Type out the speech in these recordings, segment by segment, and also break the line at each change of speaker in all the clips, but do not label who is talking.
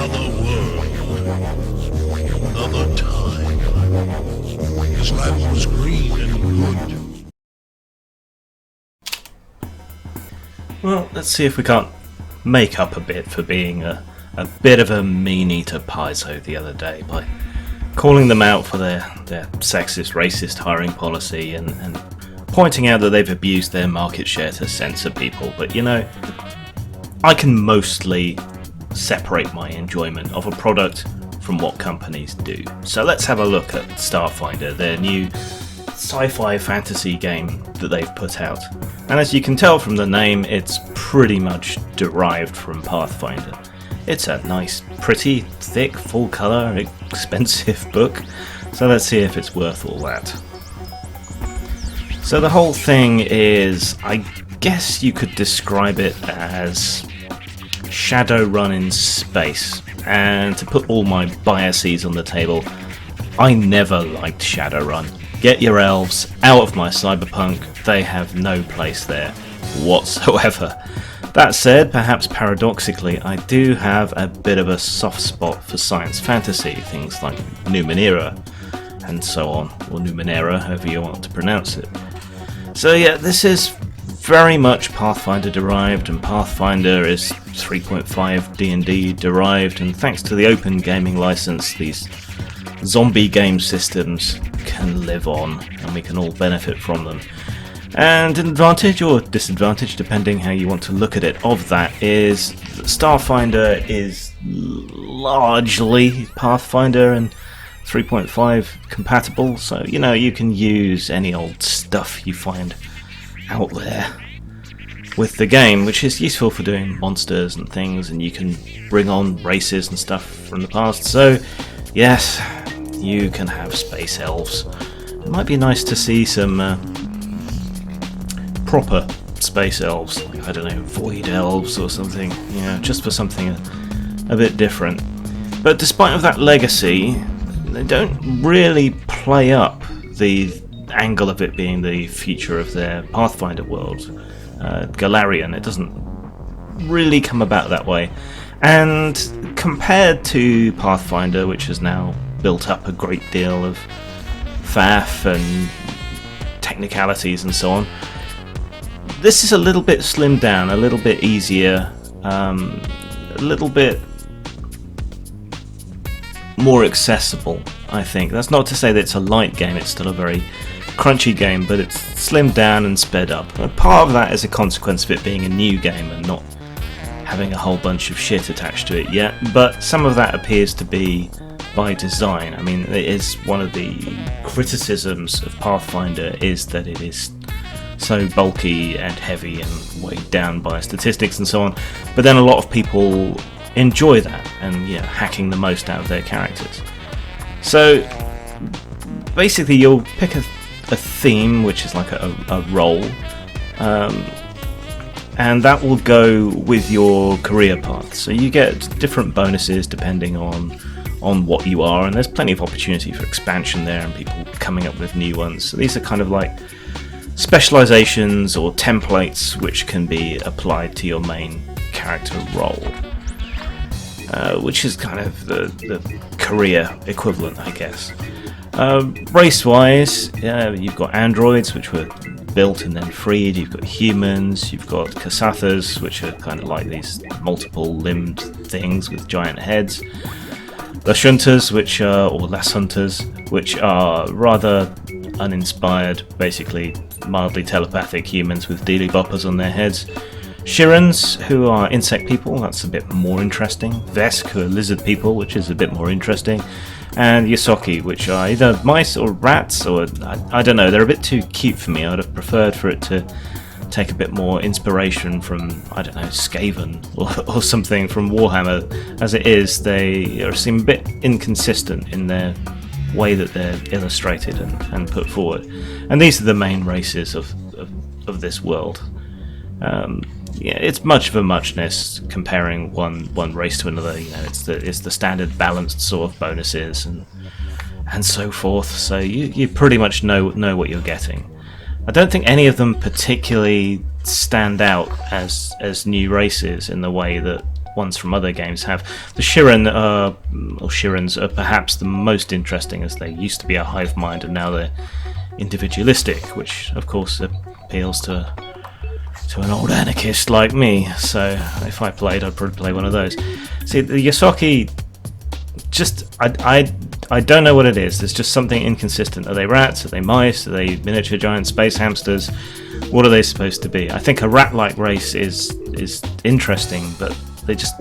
Another world. Another time. His land was green and good.
Well, let's see if we can't make up a bit for being a bit of a mean-eater paizo the other day by calling them out for their sexist, racist hiring policy and pointing out that they've abused their market share to censor people. But you know, I can mostly separate my enjoyment of a product from what companies do. So let's have a look at Starfinder, their new sci-fi fantasy game that they've put out. And as you can tell from the name, it's pretty much derived from Pathfinder. It's a nice, pretty, thick, full colour, expensive book, so let's see if it's worth all that. So the whole thing is, I guess you could describe it as Shadowrun in space. And to put all my biases on the table, I never liked Shadowrun. Get your elves out of my cyberpunk, they have no place there whatsoever. That said, perhaps paradoxically, I do have a bit of a soft spot for science fantasy, things like Numenera and so on, or Numenera, however you want to pronounce it. So yeah, this is very much Pathfinder derived, and Pathfinder is 3.5 D&D derived, and thanks to the open gaming license, these zombie game systems can live on, and we can all benefit from them. And an advantage or disadvantage, depending how you want to look at it, of that is that Starfinder is largely Pathfinder and 3.5 compatible, so you know, you can use any old stuff you find out there with the game, which is useful for doing monsters and things, and you can bring on races and stuff from the past. So yes, you can have space elves. It might be nice to see some proper space elves, like, I don't know, void elves or something, you know, just for something a bit different. But despite of that legacy, they don't really play up the angle of it being the future of their Pathfinder world. Galarian, it doesn't really come about that way. And compared to Pathfinder, which has now built up a great deal of faff and technicalities and so on, this is a little bit slimmed down, a little bit easier, a little bit more accessible, I think. That's not to say that it's a light game, it's still a very crunchy game, but it's slimmed down and sped up. And part of that is a consequence of it being a new game and not having a whole bunch of shit attached to it yet, but some of that appears to be by design. I mean, it is one of the criticisms of Pathfinder is that it is so bulky and heavy and weighed down by statistics and so on, but then a lot of people enjoy that and, yeah, hacking the most out of their characters. So basically you'll pick a theme, which is like a role, and that will go with your career path. So you get different bonuses depending on what you are, and there's plenty of opportunity for expansion there and people coming up with new ones. So these are kind of like specializations or templates which can be applied to your main character role, which is kind of the career equivalent, I guess. Race-wise, you've got androids, which were built and then freed. You've got humans, you've got Kasathas, which are kind of like these multiple-limbed things with giant heads. The Shuntas, which are, or Lasshuntas, which are rather uninspired, basically mildly telepathic humans with dealy boppers on their heads. Shirans, who are insect people, that's a bit more interesting. Vesk, who are lizard people, which is a bit more interesting. And Yosoki, which are either mice or rats, or I don't know, they're a bit too cute for me. I'd have preferred for it to take a bit more inspiration from, I don't know, Skaven or something from Warhammer. As it is, they seem a bit inconsistent in their way that they're illustrated and put forward. And these are the main races of this world. Yeah, it's much of a muchness comparing one race to another. You know, it's the standard balanced sort of bonuses and so forth. So you pretty much know what you're getting. I don't think any of them particularly stand out as new races in the way that ones from other games have. The Shirin or Shirins are perhaps the most interesting, as they used to be a hive mind and now they're individualistic, which of course appeals to an old anarchist like me. So if I played, I'd probably play one of those. See, the Yosaki, just I don't know what it is. There's just something inconsistent. Are they rats? Are they mice? Are they miniature giant space hamsters? What are they supposed to be? I think a rat-like race is interesting, but they just,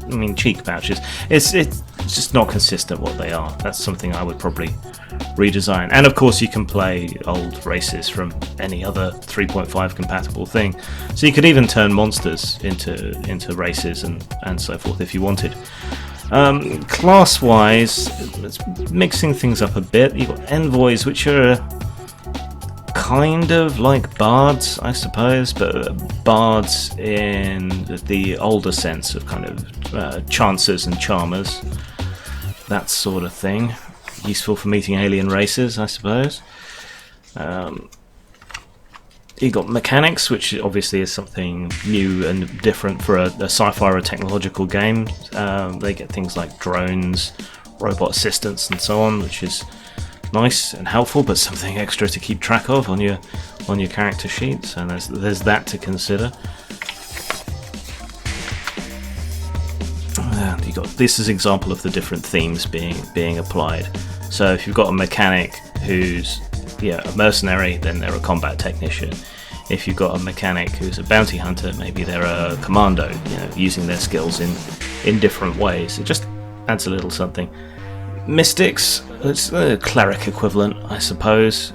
I mean, cheek pouches. It's just not consistent what they are. That's something I would probably redesign. And of course you can play old races from any other 3.5 compatible thing, so you could even turn monsters into races and so forth if you wanted. Class wise, it's mixing things up a bit. You've got envoys, which are kind of like bards, I suppose, but bards in the older sense of kind of chancers and charmers, that sort of thing. Useful for meeting alien races, I suppose. You got mechanics, which obviously is something new and different for a sci-fi or a technological game. They get things like drones, robot assistants, and so on, which is nice and helpful, but something extra to keep track of on your character sheet. So there's that to consider. You got this is an example of the different themes being applied. So if you've got a mechanic who's a mercenary, then they're a combat technician. If you've got a mechanic who's a bounty hunter, maybe they're a commando, using their skills in different ways. It just adds a little something. Mystics, it's a cleric equivalent, I suppose,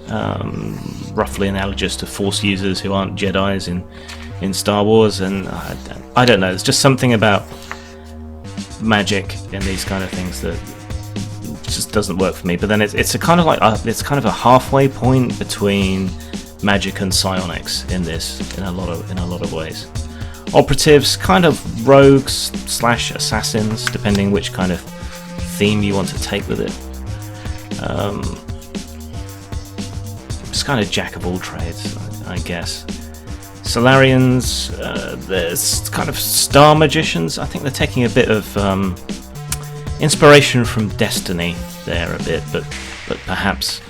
roughly analogous to Force users who aren't Jedis in Star Wars, and I don't know, there's just something about magic and these kind of things that just doesn't work for me. But then it's a kind of like it's kind of a halfway point between magic and psionics in a lot of ways. Operatives, kind of rogues / assassins, depending which kind of theme you want to take with it. It's kind of jack of all trades, I guess. Solarians, there's kind of star magicians. I think they're taking a bit of inspiration from Destiny there a bit, but perhaps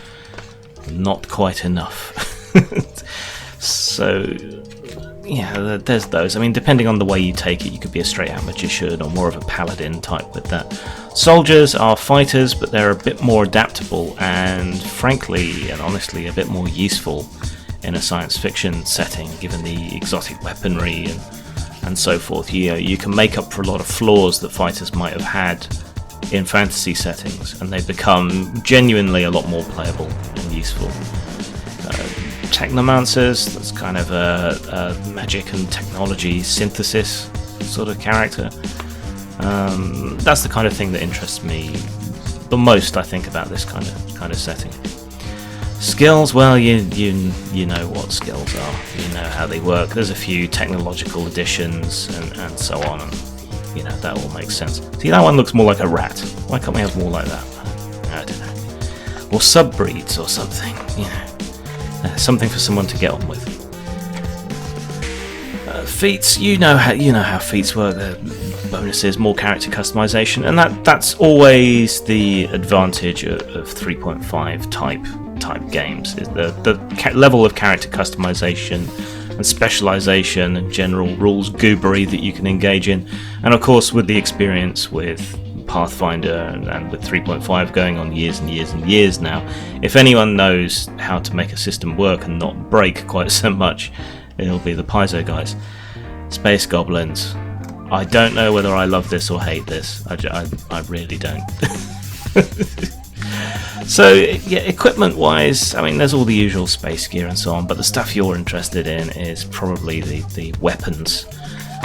not quite enough. So yeah, there's those. I mean, depending on the way you take it, you could be a straight out magician or more of a paladin type with that. Soldiers are fighters, but they're a bit more adaptable and frankly and honestly a bit more useful in a science fiction setting, given the exotic weaponry and so forth. You can make up for a lot of flaws that fighters might have had in fantasy settings, and they become genuinely a lot more playable and useful. Technomancers, that's kind of a magic and technology synthesis sort of character. That's the kind of thing that interests me the most, I think, about this kind of setting. Skills, well, you know what skills are, you know how they work. There's a few technological additions and so on, and that all makes sense. See, that one looks more like a rat. Why can't we have more like that? I don't know. Or subbreeds or something, something for someone to get on with. Feats, you know how feats work. Bonuses, more character customization, and that's always the advantage of 3.5 type games, is the level of character customization and specialization and general rules goobery that you can engage in. And of course, with the experience with Pathfinder and with 3.5 going on years and years and years now, if anyone knows how to make a system work and not break quite so much, it'll be the Paizo guys. Space Goblins. I don't know whether I love this or hate this. I really don't. So yeah, equipment wise, I mean, there's all the usual space gear and so on, but the stuff you're interested in is probably the weapons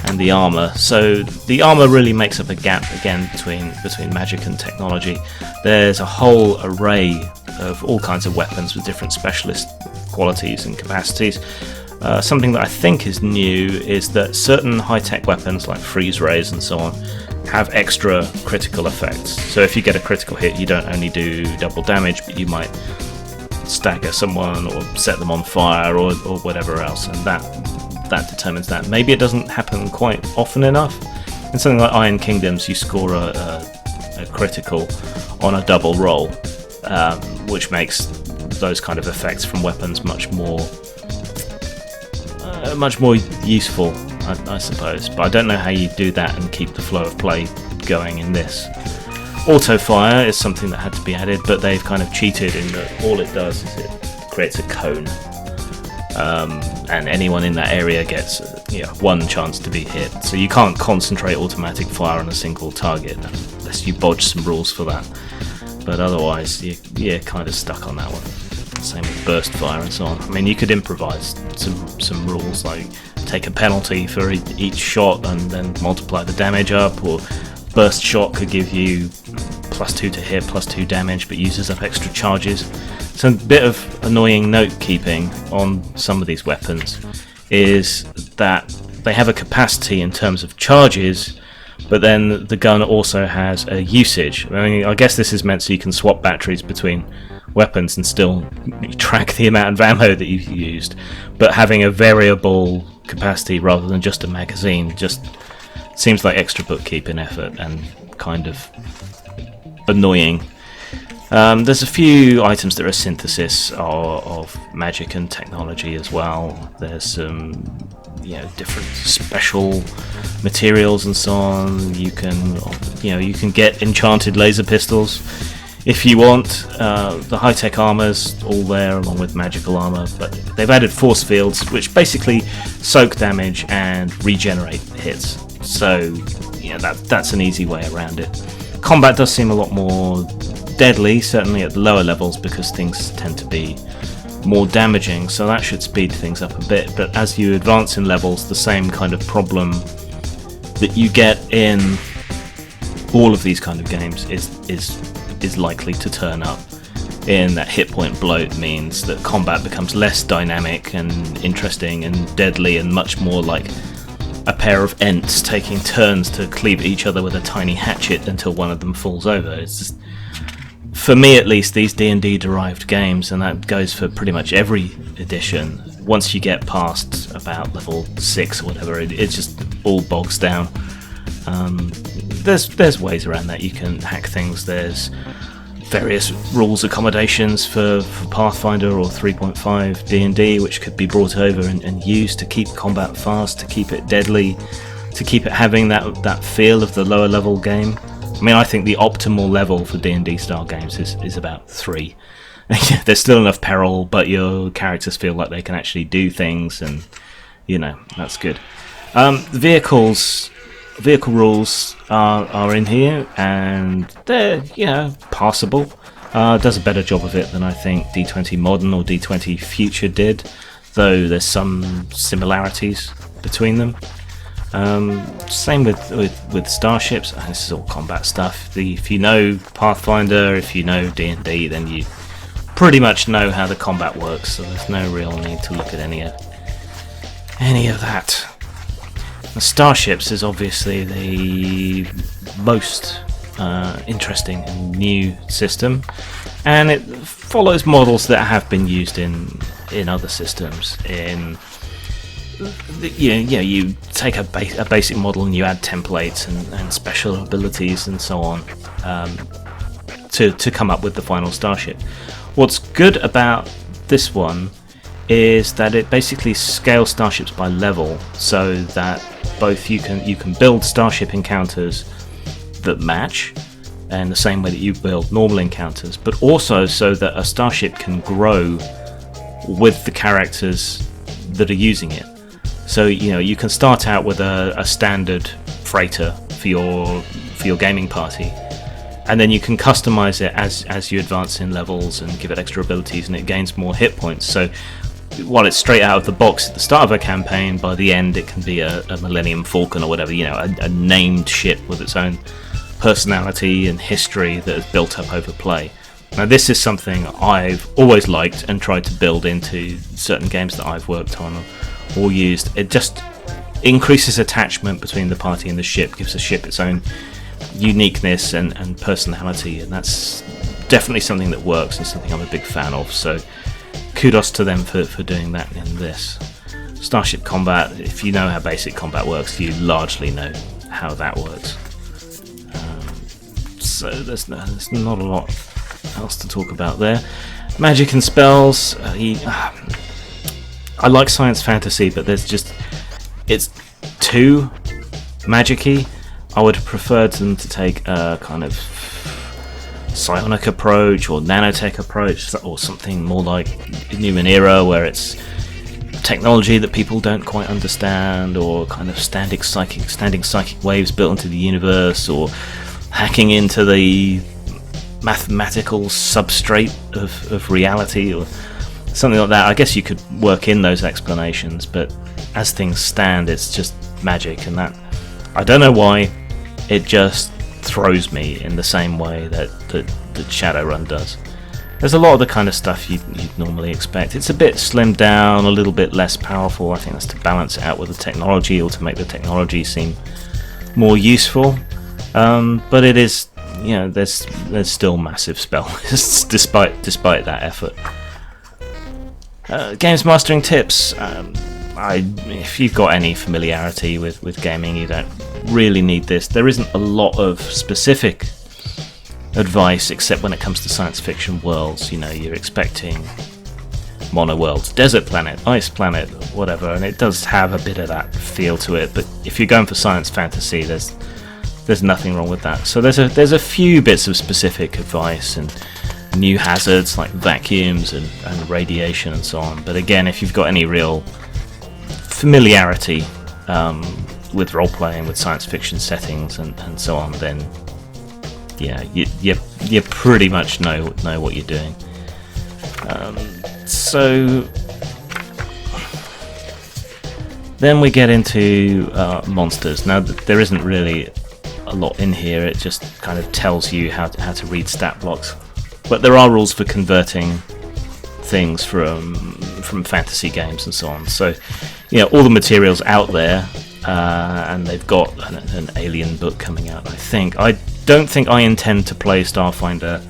and the armor. So the armor really makes up a gap again between magic and technology. There's a whole array of all kinds of weapons with different specialist qualities and capacities. Something that I think is new is that certain high-tech weapons like freeze rays and so on have extra critical effects. So if you get a critical hit, you don't only do double damage, but you might stagger someone or set them on fire or whatever else, and that determines that. Maybe it doesn't happen quite often enough, In something like Iron Kingdoms, you score a critical on a double roll, which makes those kind of effects from weapons much more useful, I suppose. But I don't know how you do that and keep the flow of play going in this. Auto fire is something that had to be added, but they've kind of cheated in that all it does is it creates a cone, and anyone in that area gets one chance to be hit. So you can't concentrate automatic fire on a single target unless you bodge some rules for that. But otherwise, you're kind of stuck on that one. Same with burst fire and so on. I mean, you could improvise some rules, like take a penalty for each shot and then multiply the damage up, or burst shot could give you +2 to hit, +2 damage, but uses up extra charges. So a bit of annoying note keeping on some of these weapons is that they have a capacity in terms of charges, but then the gun also has a usage. I mean, I guess this is meant so you can swap batteries between weapons and still track the amount of ammo that you've used, but having a variable capacity rather than just a magazine just seems like extra bookkeeping effort and kind of annoying. There's a few items that are a synthesis of magic and technology as well. There's some different special materials and so on. You can get enchanted laser pistols if you want. The high-tech armor's all there along with magical armor, but they've added force fields which basically soak damage and regenerate hits. So that's an easy way around it. Combat does seem a lot more deadly, certainly at the lower levels, because things tend to be more damaging, so that should speed things up a bit. But as you advance in levels, the same kind of problem that you get in all of these kind of games is likely to turn up, in that hit point bloat means that combat becomes less dynamic and interesting and deadly and much more like a pair of Ents taking turns to cleave each other with a tiny hatchet until one of them falls over. It's just, for me at least, these D&D derived games, and that goes for pretty much every edition, once you get past about level 6 or whatever, it just all bogs down. There's ways around that. You can hack things. There's various rules accommodations for Pathfinder or 3.5 D&D which could be brought over and used to keep combat fast, to keep it deadly, to keep it having that feel of the lower level game. I mean, I think the optimal level for D&D style games is about 3. There's still enough peril, but your characters feel like they can actually do things, and that's good. Vehicle rules are in here, and they're passable. Does a better job of it than I think D20 Modern or D20 Future did, though there's some similarities between them. Same with Starships. This is all combat stuff. If you know Pathfinder, if you know D&D, then you pretty much know how the combat works, so there's no real need to look at any of that. The Starships is obviously the most interesting and new system, and it follows models that have been used in other systems. You take a basic model and you add templates and special abilities and so on to come up with the final Starship. What's good about this one is that it basically scales starships by level, so that both you can build starship encounters that match in the same way that you build normal encounters, but also so that a starship can grow with the characters that are using it. So you can start out with a standard freighter for your gaming party, and then you can customize it as you advance in levels and give it extra abilities, and it gains more hit points. So while it's straight out of the box at the start of a campaign, by the end it can be a Millennium Falcon or whatever, a named ship with its own personality and history that is built up over play. Now this is something I've always liked and tried to build into certain games that I've worked on or used. It just increases attachment between the party and the ship, gives the ship its own uniqueness and personality, and that's definitely something that works and something I'm a big fan of, so kudos to them for doing that in this. Starship combat, if you know how basic combat works, you largely know how that works. So there's not a lot else to talk about there. Magic and spells. I like science fantasy, but it's too magic-y. I would have preferred them to take a kind of psionic approach or nanotech approach, or something more like Nero, where it's technology that people don't quite understand, or kind of standing psychic waves built into the universe, or hacking into the mathematical substrate of reality, or something like that. I guess you could work in those explanations, but as things stand, it's just magic, and that, I don't know why, it just throws me in the same way that Shadowrun does. There's a lot of the kind of stuff you'd normally expect. It's a bit slimmed down, a little bit less powerful. I think that's to balance it out with the technology, or to make the technology seem more useful. But it is, there's still massive spell despite that effort. Games mastering tips. If you've got any familiarity with gaming, you don't really need this. There isn't a lot of specific advice except when it comes to science fiction worlds. You're expecting mono worlds, desert planet, ice planet, whatever, and it does have a bit of that feel to it. But if you're going for science fantasy, there's nothing wrong with that. So there's a few bits of specific advice and new hazards like vacuums and radiation and so on. But again, if you've got any real familiarity with role playing, with science fiction settings and so on, then yeah, you pretty much know what you're doing. So then we get into monsters. Now there isn't really a lot in here. It just kind of tells you how to read stat blocks. But there are rules for converting things from fantasy games and so on. So, all the materials out there, and they've got an Alien book coming out, I think. I don't think I intend to play Starfinder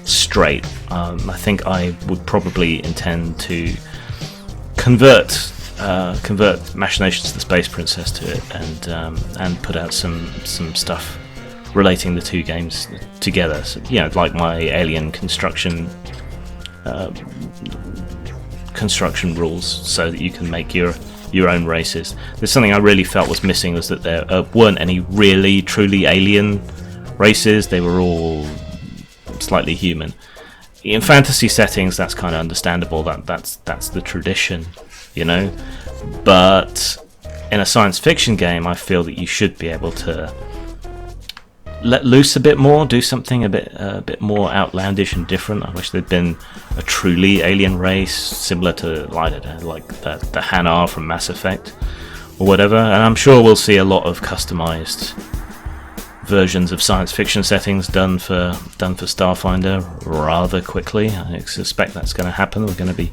straight. I think I would probably intend to convert Machinations of the Space Princess to it, and put out some stuff relating the two games together. So, like my Alien construction rules, so that you can make your own races. There's something I really felt was missing, was that there weren't any really truly alien races. They were all slightly human. In fantasy settings, that's kind of understandable. That's the tradition, But in a science fiction game, I feel that you should be able to let loose a bit more, do something a bit more outlandish and different. I wish there'd been a truly alien race, similar to, I don't know, like the Hanar from Mass Effect or whatever. And I'm sure we'll see a lot of customized versions of science fiction settings done for Starfinder rather quickly. I suspect that's going to happen. We're going to be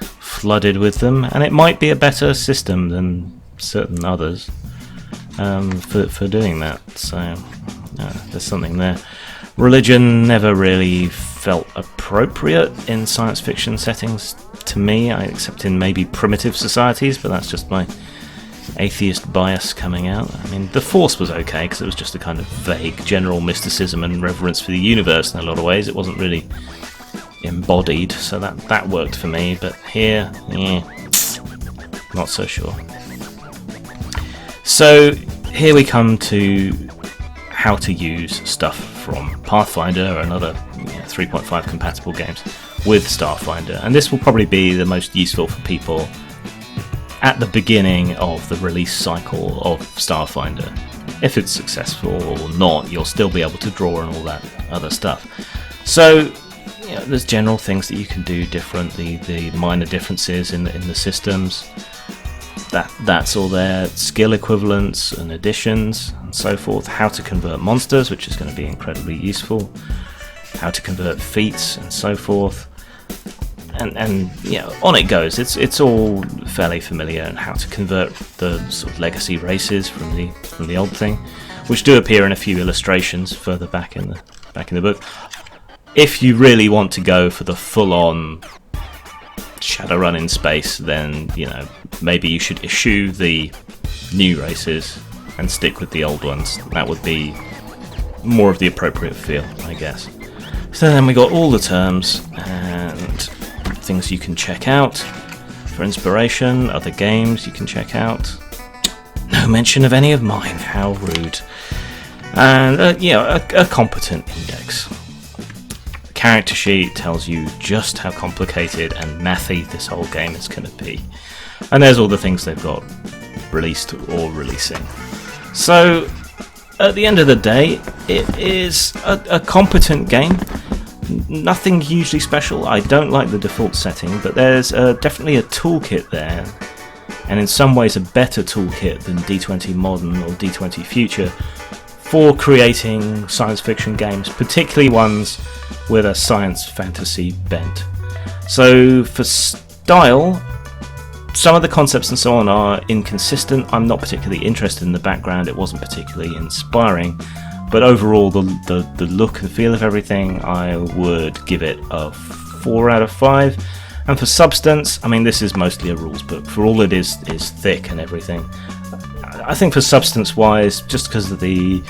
flooded with them, and it might be a better system than certain others for doing that. So there's something there. Religion never really felt appropriate in science fiction settings to me, except in maybe primitive societies, but that's just my atheist bias coming out. I mean, the Force was okay because it was just a kind of vague general mysticism and reverence for the universe in a lot of ways. It wasn't really embodied, so that worked for me. But here, not so sure. So here we come to how to use stuff from Pathfinder and other 3.5 compatible games with Starfinder, and this will probably be the most useful for people at the beginning of the release cycle of Starfinder. If it's successful or not, you'll still be able to draw and all that other stuff. So there's general things that you can do different, the minor differences in the systems. That's all there. Skill equivalents and additions and so forth. How to convert monsters, which is going to be incredibly useful. How to convert feats and so forth. And on it goes. It's all fairly familiar. And how to convert the sort of legacy races from the old thing, which do appear in a few illustrations further back in the book. If you really want to go for the full-on Shadowrun in space, then maybe you should eschew the new races and stick with the old ones. That would be more of the appropriate feel, I guess. So then we got all the terms and things you can check out for inspiration, other games you can check out. No mention of any of mine, how rude. And a competent index. The character sheet tells you just how complicated and mathy this whole game is going to be. And there's all the things they've got released or releasing. So at the end of the day, it is a competent game. Nothing hugely special. I don't like the default setting, but there's definitely a toolkit there, and in some ways a better toolkit than D20 Modern or D20 Future for creating science fiction games, particularly ones with a science fantasy bent. So for style, some of the concepts and so on are inconsistent. I'm not particularly interested in the background, it wasn't particularly inspiring, but overall the look and feel of everything, I would give it a 4 out of 5. And for substance, I mean, this is mostly a rules book, for all it is thick and everything. I think for substance wise, just because of the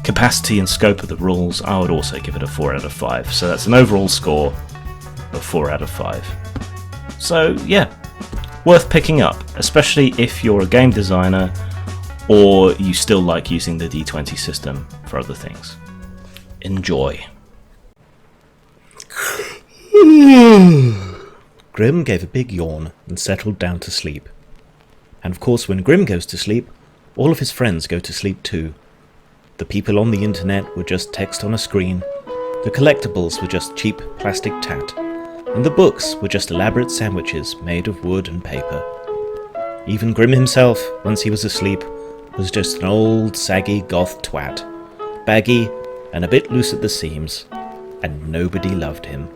capacity and scope of the rules, I would also give it a 4 out of 5. So that's an overall score of 4 out of 5. So yeah, worth picking up, especially if you're a game designer or you still like using the D20 system for other things. Enjoy.
Grim gave a big yawn and settled down to sleep. And of course, when Grim goes to sleep, all of his friends go to sleep too. The people on the internet were just text on a screen, the collectibles were just cheap plastic tat, and the books were just elaborate sandwiches made of wood and paper. Even Grim himself, once he was asleep, was just an old saggy goth twat, baggy and a bit loose at the seams, and nobody loved him.